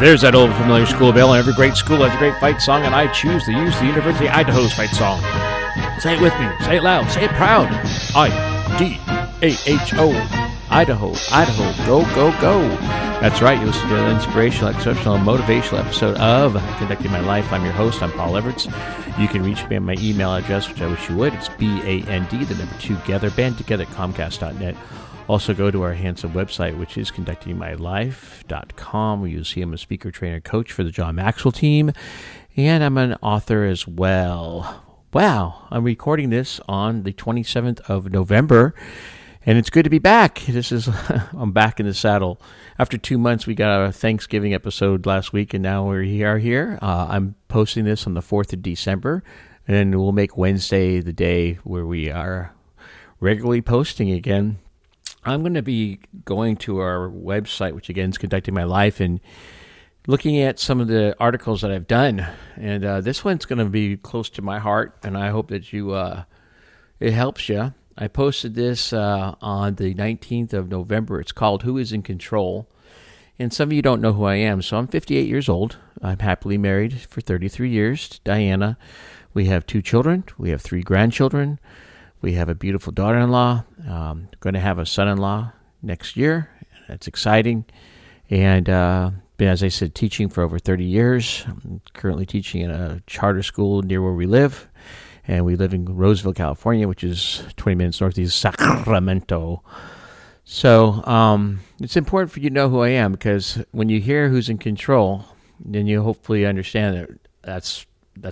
There's that old familiar school bell, and every great school has a great fight song, and I choose to use the University of Idaho's fight song. Say it with me. Say it loud. Say it proud. I-D-A-H-O. Idaho. Idaho. Go, go, go. That's right. You listen to an inspirational, exceptional, motivational episode of Conducting My Life. I'm your host. I'm Paul Everts. You can reach me at my email address, which I wish you would. It's B-A-N-D, the number 2 together, bandtogether, Comcast.net. Also go to our handsome website, which is conductingmylife.com, where you'll see I'm a speaker, trainer, coach for the John Maxwell team, and I'm an author as well. Wow, I'm recording this on the 27th of November, and it's good to be back. I'm back in the saddle. After 2 months, we got a Thanksgiving episode last week, and now we are here. I'm posting this on the 4th of December, and then we'll make Wednesday the day where we are regularly posting again. I'm going to be going to our website, which again is Conducting My Life, and looking at some of the articles that I've done. And this one's going to be close to my heart, and I hope that it helps you. I posted this on the 19th of November. It's called Who is in Control? And some of you don't know who I am. So I'm 58 years old. I'm happily married for 33 years to Diana. We have 2 children. We have 3 grandchildren. We have a beautiful daughter-in-law. Going to have a son-in-law next year. That's exciting. And been, as I said, teaching for over 30 years. I'm currently teaching in a charter school near where we live. And we live in Roseville, California, which is 20 minutes northeast of Sacramento. So it's important for you to know who I am, because when you hear who's in control, then you hopefully understand that that's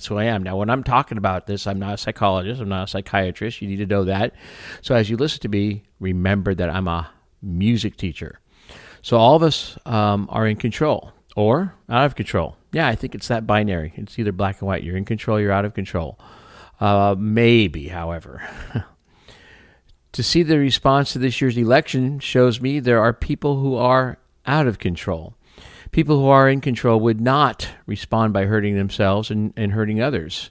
who I am. Now, when I'm talking about this, I'm not a psychologist. I'm not a psychiatrist. You need to know that. So as you listen to me, remember that I'm a music teacher. So all of us are in control or out of control. Yeah, I think it's that binary. It's either black and white. You're in control, you're out of control. Maybe, however. To see the response to this year's election shows me there are people who are out of control. People who are in control would not respond by hurting themselves and hurting others.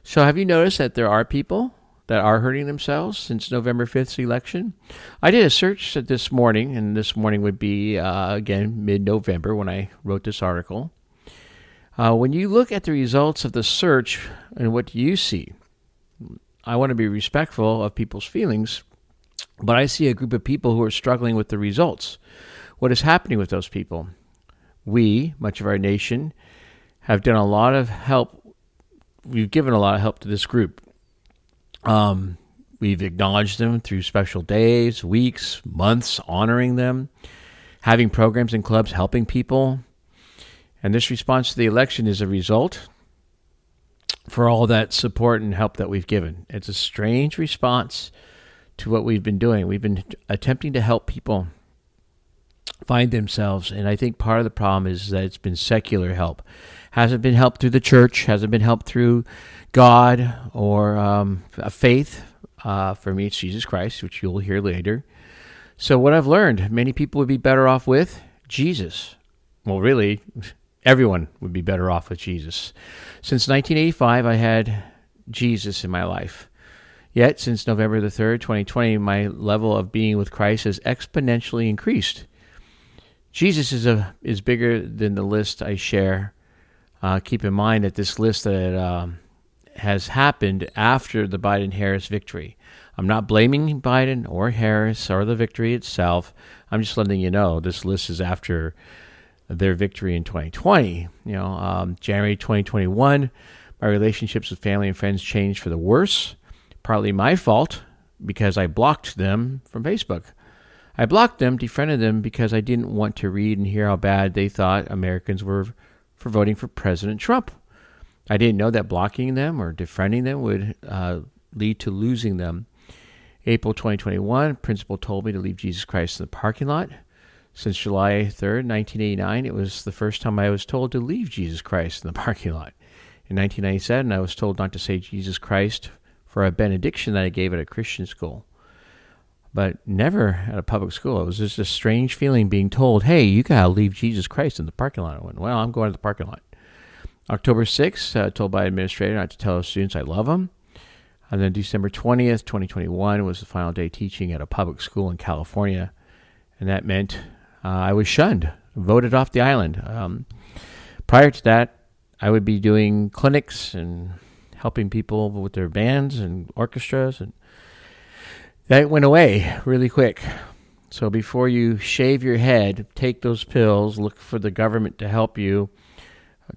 So have you noticed that there are people that are hurting themselves since November 5th's election? I did a search this morning, and this morning would be, again, mid-November when I wrote this article. When you look at the results of the search and what do you see, I want to be respectful of people's feelings, but I see a group of people who are struggling with the results. What is happening with those people? We, much of our nation, have done a lot of help. We've given a lot of help to this group. We've acknowledged them through special days, weeks, months, honoring them, having programs and clubs helping people. And this response to the election is a result for all that support and help that we've given. It's a strange response to what we've been doing. We've been attempting to help people find themselves, and I think part of the problem is that it's been secular help. Hasn't been help through the church, hasn't been help through God or a faith. For me, it's Jesus Christ, which you'll hear later. So what I've learned, many people would be better off with Jesus. Well, really, everyone would be better off with Jesus. Since 1985, I had Jesus in my life. Yet, since November the 3rd, 2020, my level of being with Christ has exponentially increased. Jesus is bigger than the list I share. Keep in mind that this list that has happened after the Biden-Harris victory. I'm not blaming Biden or Harris or the victory itself. I'm just letting you know this list is after their victory in 2020. January 2021, my relationships with family and friends changed for the worse. Partly my fault because I blocked them from Facebook. I blocked them, defriended them because I didn't want to read and hear how bad they thought Americans were for voting for President Trump. I didn't know that blocking them or defriending them would lead to losing them. April 2021, principal told me to leave Jesus Christ in the parking lot. Since July 3rd, 1989, it was the first time I was told to leave Jesus Christ in the parking lot. In 1997, I was told not to say Jesus Christ for a benediction that I gave at a Christian school. But never at a public school. It was just a strange feeling being told, hey, you got to leave Jesus Christ in the parking lot. I went, well, I'm going to the parking lot. October 6th, told by administrator not to tell the students I love them. And then December 20th, 2021 was the final day teaching at a public school in California. And that meant I was shunned. voted off the island. Prior to that, I would be doing clinics and helping people with their bands and orchestras, and that went away really quick. So before you shave your head, take those pills, look for the government to help you,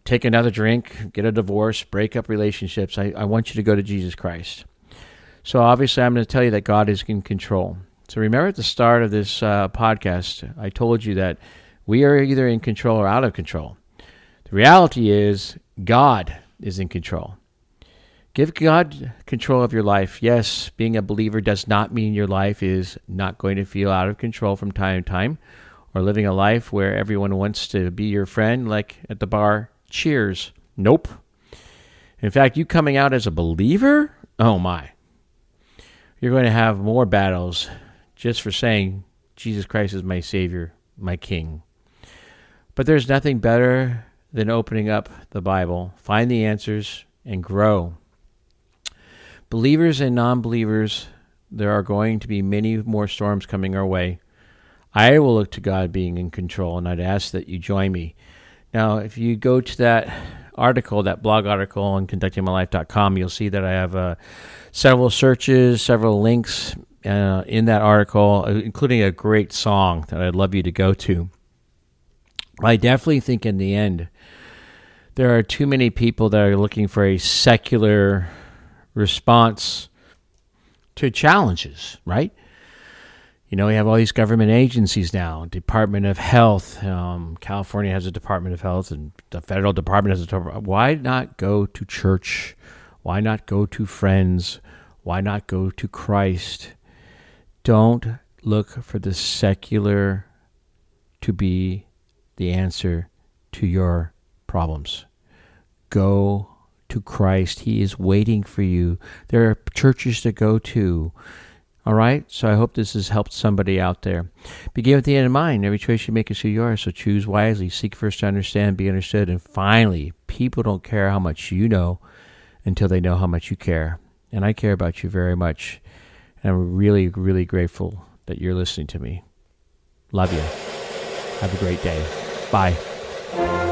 take another drink, get a divorce, break up relationships. I want you to go to Jesus Christ. So obviously I'm going to tell you that God is in control. So remember at the start of this podcast, I told you that we are either in control or out of control. The reality is God is in control. Give God control of your life. Yes, being a believer does not mean your life is not going to feel out of control from time to time, or living a life where everyone wants to be your friend, like at the bar, cheers. Nope. In fact, you coming out as a believer, oh my. You're going to have more battles just for saying, Jesus Christ is my Savior, my King. But there's nothing better than opening up the Bible, find the answers, and grow. Believers and non-believers, there are going to be many more storms coming our way. I will look to God being in control, and I'd ask that you join me. Now, if you go to that article, that blog article on conductingmylife.com, you'll see that I have several searches, several links in that article, including a great song that I'd love you to go to. I definitely think in the end, there are too many people that are looking for a secular response to challenges, right? You know, we have all these government agencies now, Department of Health. California has a Department of Health, and the federal department has a department. Why not go to church? Why not go to friends? Why not go to Christ? Don't look for the secular to be the answer to your problems. Go to Christ. He is waiting for you. There are churches to go to. All right? So I hope this has helped somebody out there. Begin with the end in mind. Every choice you make is who you are, so choose wisely. Seek first to understand, be understood. And finally, people don't care how much you know until they know how much you care. And I care about you very much. And I'm really, really grateful that you're listening to me. Love you. Have a great day. Bye.